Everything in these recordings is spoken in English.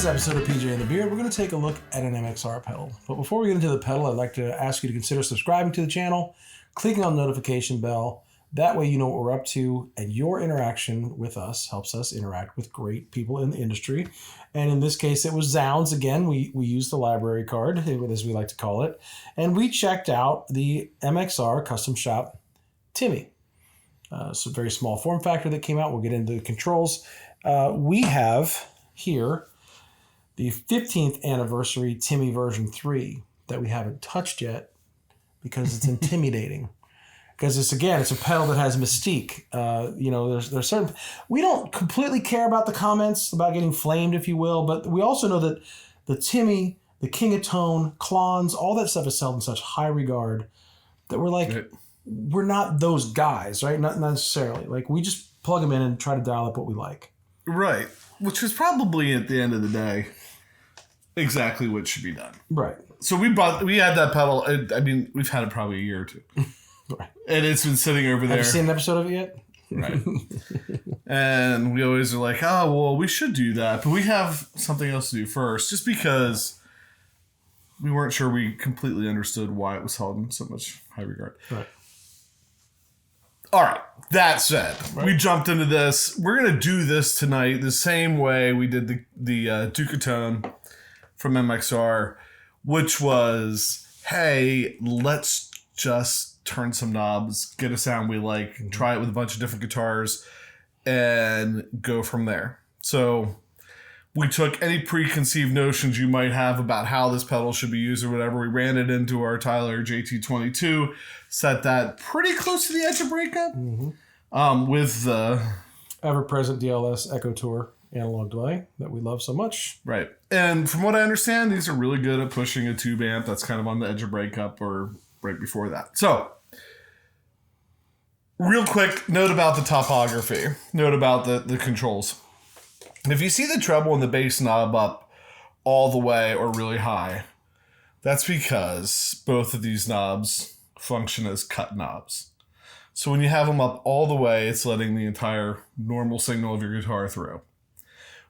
episode of PJ and the Beard, we're going to take a look at an MXR pedal. But before we get into the pedal, I'd like to ask you to consider subscribing to the channel, clicking on the notification bell. That way you know what we're up to, and your interaction with us helps us interact with great people in the industry. And in this case, it was Zzounds. Again, we used the library card, as we like to call it, and we checked out the MXR Custom Shop Timmy. It's a very small form factor that came out. We'll get into the controls. We have here the 15th anniversary Timmy version 3 that we haven't touched yet because it's intimidating. Because it's a pedal that has mystique. There's certain, we don't completely care about the comments about getting flamed, if you will, but we also know that the Timmy, the King of Tone, Clons, all that stuff is held in such high regard that we're like, we're not those guys, right? Not necessarily. Like, we just plug them in and try to dial up what we like. Right. Which is probably, at the end of the day, exactly what should be done. Right. So we had that pedal. I mean, we've had it probably a year or two. Right. And it's been sitting over there. Have you seen an episode of it yet? Right. And we always are like, oh, well, we should do that. But we have something else to do first, just because we weren't sure we completely understood why it was held in so much high regard. Right. All right. That said, we jumped into this. We're going to do this tonight the same way we did the Duke of Tone from MXR, which was, hey, let's just turn some knobs, get a sound we like, try it with a bunch of different guitars, and go from there. So we took any preconceived notions you might have about how this pedal should be used or whatever. We ran it into our Tyler JT22, set that pretty close to the edge of breakup with the ever-present DLS Echo Tour analog delay that we love so much. Right. And from what I understand, these are really good at pushing a tube amp that's kind of on the edge of breakup or right before that. So, real quick note about the topography. Note about the controls. If you see the treble and the bass knob up all the way or really high, that's because both of these knobs function as cut knobs. So when you have them up all the way, it's letting the entire normal signal of your guitar through.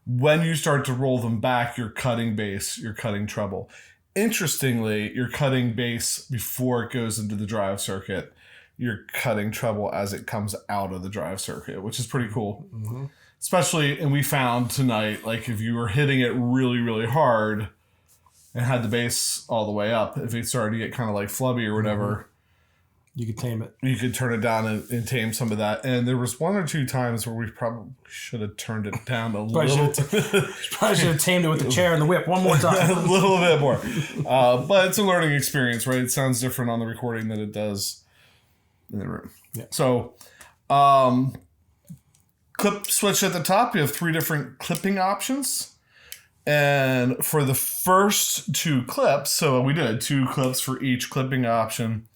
When you start to roll them back, you're cutting bass, you're cutting treble. Interestingly, you're cutting bass before it goes into the drive circuit. You're cutting treble as it comes out of the drive circuit, which is pretty cool. Mm-hmm. Especially, and we found tonight, like if you were hitting it really, really hard and had the bass all the way up, if it started to get kind of like flubby or whatever, you could tame it. You could turn it down and tame some of that. And there was one or two times where we probably should have turned it down a little. Probably should have tamed it with the chair and the whip one more time. A little bit more. But it's a learning experience, right? It sounds different on the recording than it does in the room. Yeah. So, clip switch at the top. You have 3 different clipping options. And for the first 2 clips, so we did 2 clips for each clipping option.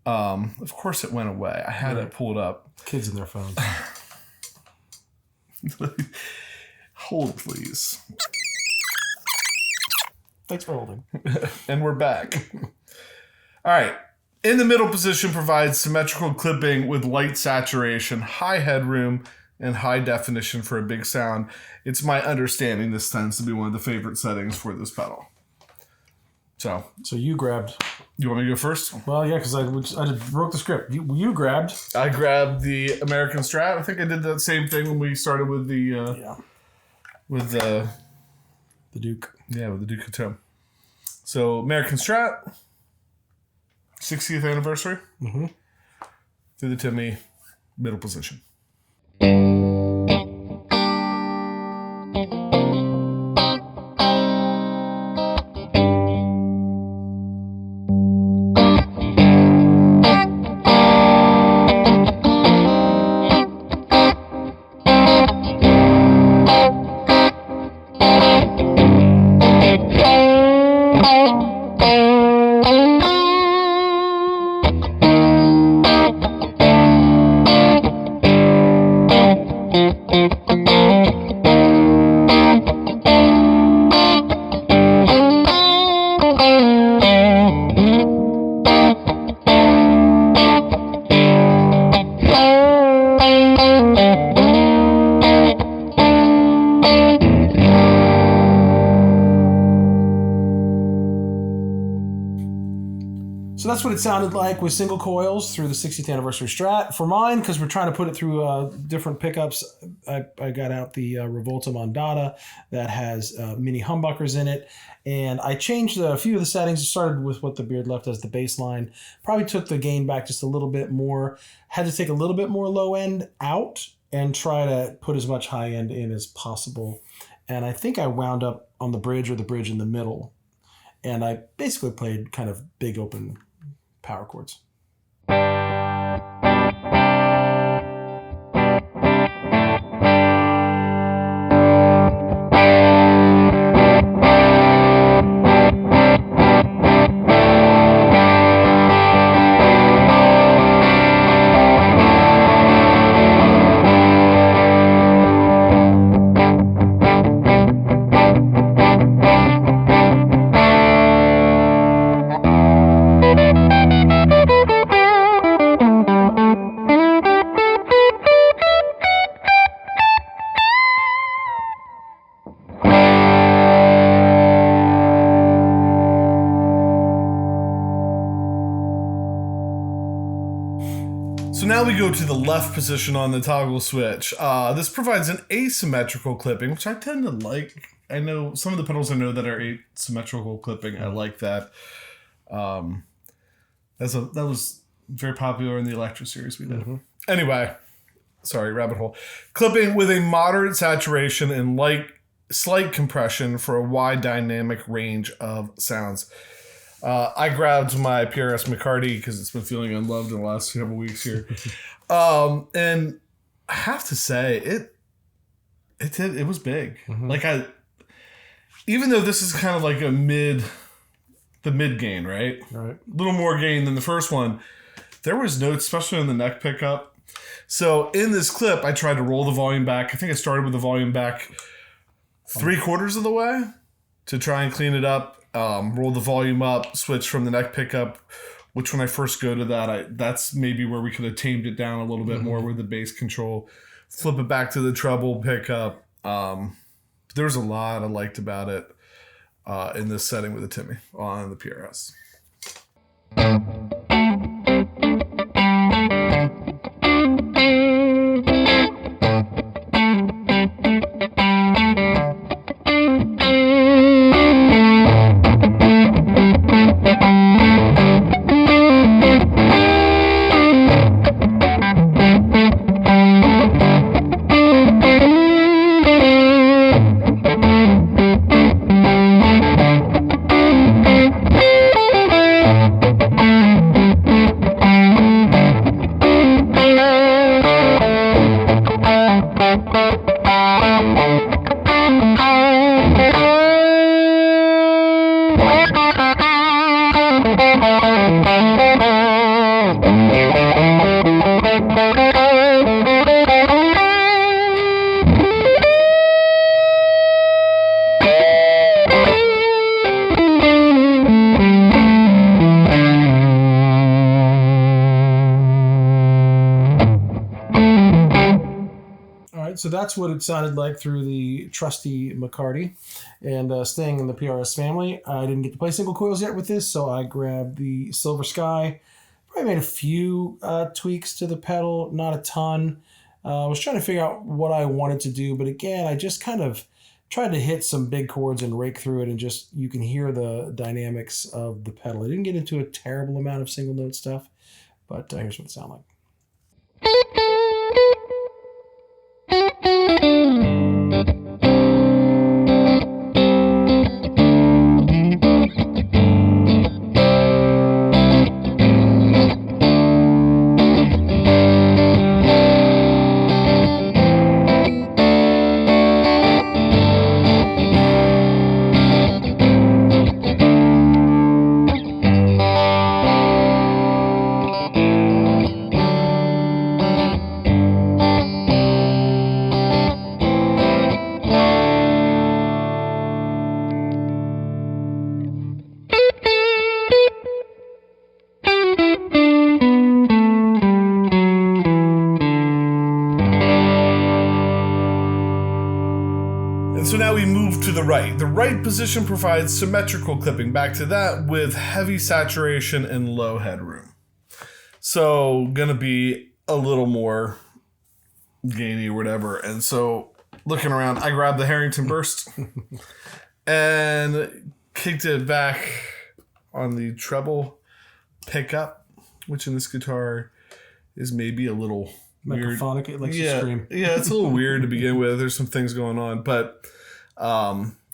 Of course it went away. I had it pulled up. Kids in their phones. Hold, please. Thanks for holding. And we're back. All right. In the middle position provides symmetrical clipping with light saturation, high headroom, and high definition for a big sound. It's my understanding this tends to be one of the favorite settings for this pedal. So you grabbed... You want me to go first? Well, yeah, because I just broke the script. You grabbed... I grabbed the American Strat. I think I did that same thing when we started with the... With the Duke. Yeah, with the Duke of Tone. So, American Strat, 60th anniversary. Mm-hmm. Through the Timmy, middle position. So that's what it sounded like with single coils through the 60th anniversary Strat. For mine, because we're trying to put it through different pickups, I got out the Rivolta Mondata that has mini humbuckers in it. And I changed a few of the settings. It started with what the Beard left as the baseline. Probably took the gain back just a little bit more. Had to take a little bit more low end out and try to put as much high end in as possible. And I think I wound up on the bridge or the bridge in the middle. And I basically played kind of big open power chords. So now we go to the left position on the toggle switch. This provides an asymmetrical clipping, which I tend to like. I know some of the pedals I know that are asymmetrical clipping. I like that. That was very popular in the Electro series we did. Mm-hmm. Anyway, sorry, rabbit hole. Clipping with a moderate saturation and slight compression for a wide dynamic range of sounds. I grabbed my PRS McCarty because it's been feeling unloved in the last couple weeks here. And I have to say, it was big. Mm-hmm. Like even though this is kind of like the mid gain, right? Right. A little more gain than the first one. There was notes, especially on the neck pickup. So in this clip, I tried to roll the volume back. I think I started with the volume back 3/4 of the way to try and clean it up. Roll the volume up, switch from the neck pickup, which when I first go to that, that's maybe where we could have tamed it down a little bit more with the bass control. Flip it back to the treble pickup. There was a lot I liked about it in this setting with the Timmy on the PRS. So that's what it sounded like through the trusty McCarty. And staying in the PRS family, I didn't get to play single coils yet with this, so I grabbed the Silver Sky. Probably made a few tweaks to the pedal, not a ton. I was trying to figure out what I wanted to do, but again, I just kind of tried to hit some big chords and rake through it, and just you can hear the dynamics of the pedal. I didn't get into a terrible amount of single note stuff, but here's what it sounded like. now we move to the right. The right position provides symmetrical clipping. Back to that with heavy saturation and low headroom. So gonna be a little more gainy or whatever. And so looking around, I grabbed the Harrington Burst and kicked it back on the treble pickup, which in this guitar is maybe a little weird. Microphonic, it likes to scream. Yeah, it's a little weird to begin with. There's some things going on, but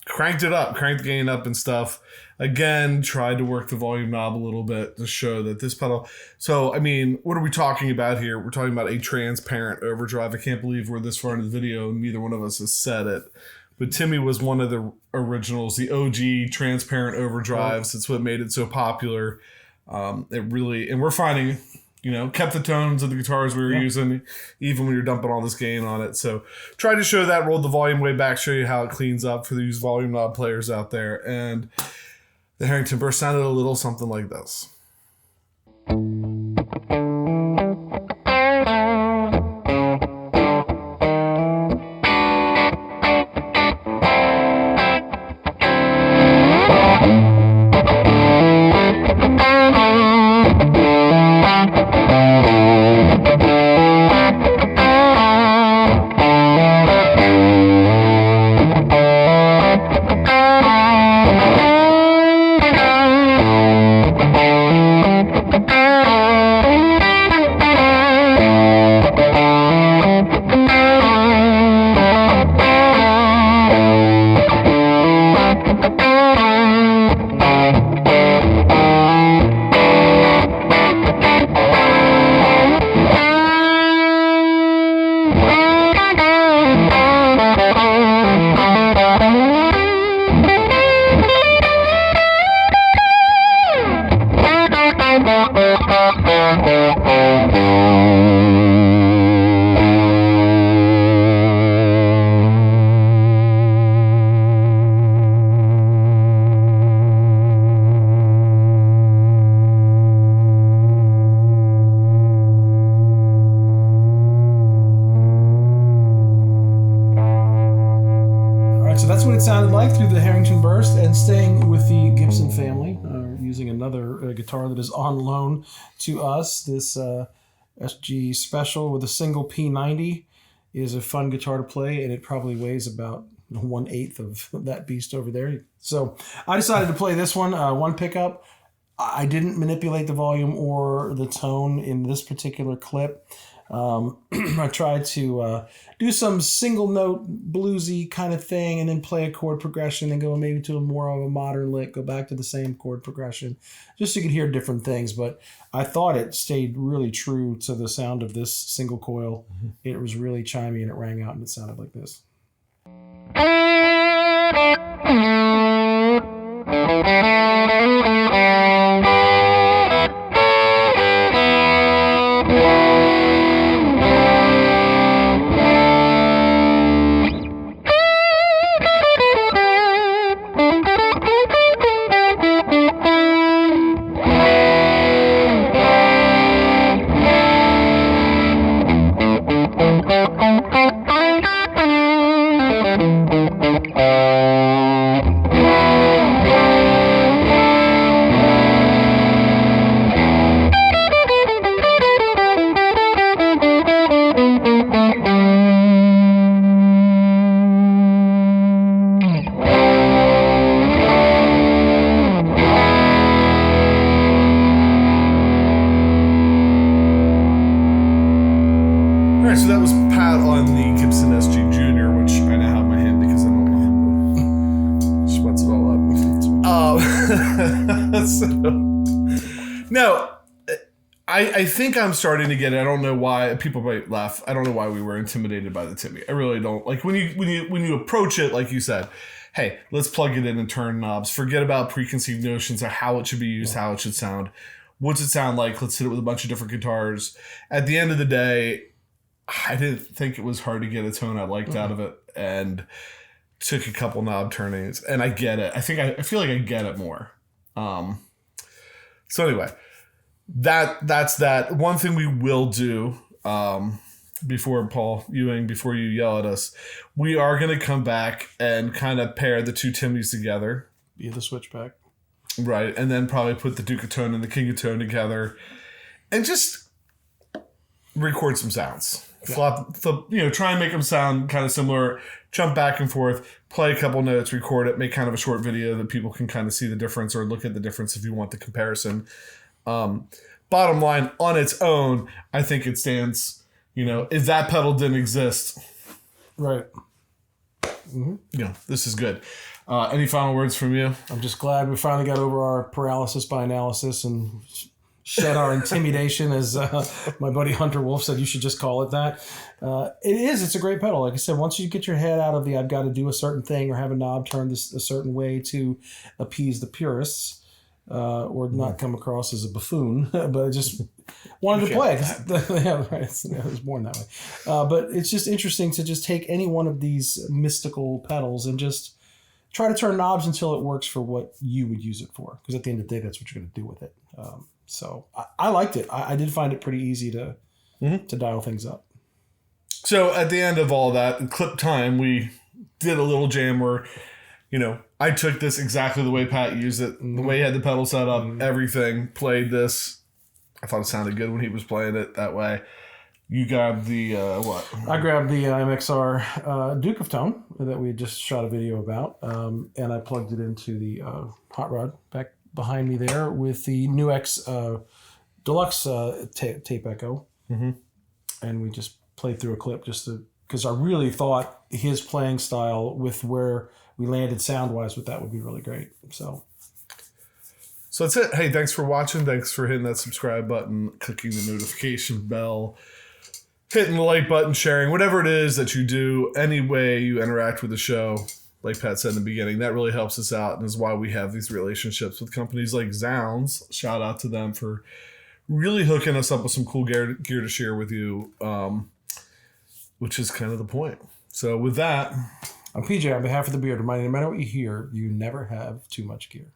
cranked it up, cranked the gain up and stuff. Again, tried to work the volume knob a little bit to show that this pedal. So, I mean, what are we talking about here? We're talking about a transparent overdrive. I can't believe we're this far into the video and neither one of us has said it. But Timmy was one of the originals, the OG transparent overdrives. It's what made it so popular. It really, and we're finding, you know, kept the tones of the guitars we were using, even when you're dumping all this gain on it. So tried to show that, rolled the volume way back, show you how it cleans up for these volume knob players out there. And the Harrington Burst sounded a little something like this. It sounded like through the Harrington Burst, and staying with the Gibson family, using another guitar that is on loan to us. This SG Special with a single P90 is a fun guitar to play, and it probably weighs about 1/8 of that beast over there. So I decided to play this one, one pickup. I didn't manipulate the volume or the tone in this particular clip. I tried to do some single note bluesy kind of thing and then play a chord progression and go maybe to a more of a modern lick, go back to the same chord progression, just so you could hear different things. But I thought it stayed really true to the sound of this single coil. Mm-hmm. It was really chimey and it rang out and it sounded like this. So that was Pat on the Gibson SG Junior, which I now have in my hand because I don't want him to sweats it all up. So, no, I think I'm starting to get it. I don't know why people might laugh. I don't know why we were intimidated by the Timmy. I really don't. Like when you approach it, like you said, hey, let's plug it in and turn knobs. Forget about preconceived notions of how it should be used, how it should sound. What's it sound like? Let's hit it with a bunch of different guitars. At the end of the day, I didn't think it was hard to get a tone I liked out of it, and took a couple knob turnings, and I get it. I feel like I get it more. So anyway, that's that. One thing we will do before Paul Ewing, before you yell at us, we are going to come back and kind of pair the two Timmys together. Be the switchback. Right. And then probably put the Duke of Tone and the King of Tone together and just record some sounds. Yeah. Try and make them sound kind of similar, jump back and forth, play a couple notes, record it, make kind of a short video that people can kind of see the difference or look at the difference if you want the comparison. Bottom line, on its own, I think it stands, if that pedal didn't exist. Right. Mm-hmm. This is good. Any final words from you? I'm just glad we finally got over our paralysis by analysis and shed our intimidation, as my buddy Hunter Wolf said, you should just call it that. It's a great pedal. Like I said, once you get your head out of the I've got to do a certain thing or have a knob turned a certain way to appease the purists, or not come across as a buffoon, but I just wanted to play. Yeah, right. I was born that way. But it's just interesting to just take any one of these mystical pedals and just try to turn knobs until it works for what you would use it for. Because at the end of the day, that's what you're going to do with it. So I liked it. I did find it pretty easy to dial things up. So at the end of all that, clip time, we did a little jam where, I took this exactly the way Pat used it, the way he had the pedal set up, everything, played this. I thought it sounded good when he was playing it that way. You grabbed the, what? I grabbed the MXR Duke of Tone that we had just shot a video about, and I plugged it into the hot rod back behind me there with the Nu X Deluxe tape echo. Mm-hmm. And we just played through a clip because I really thought his playing style with where we landed sound-wise with that would be really great. So that's it. Hey, thanks for watching. Thanks for hitting that subscribe button, clicking the notification bell, hitting the like button, sharing, whatever it is that you do, any way you interact with the show. Like Pat said in the beginning, that really helps us out and is why we have these relationships with companies like Zzounds. Shout out to them for really hooking us up with some cool gear to share with you, which is kind of the point. So with that, I'm PJ on behalf of the beard, reminding you no matter what you hear, you never have too much gear.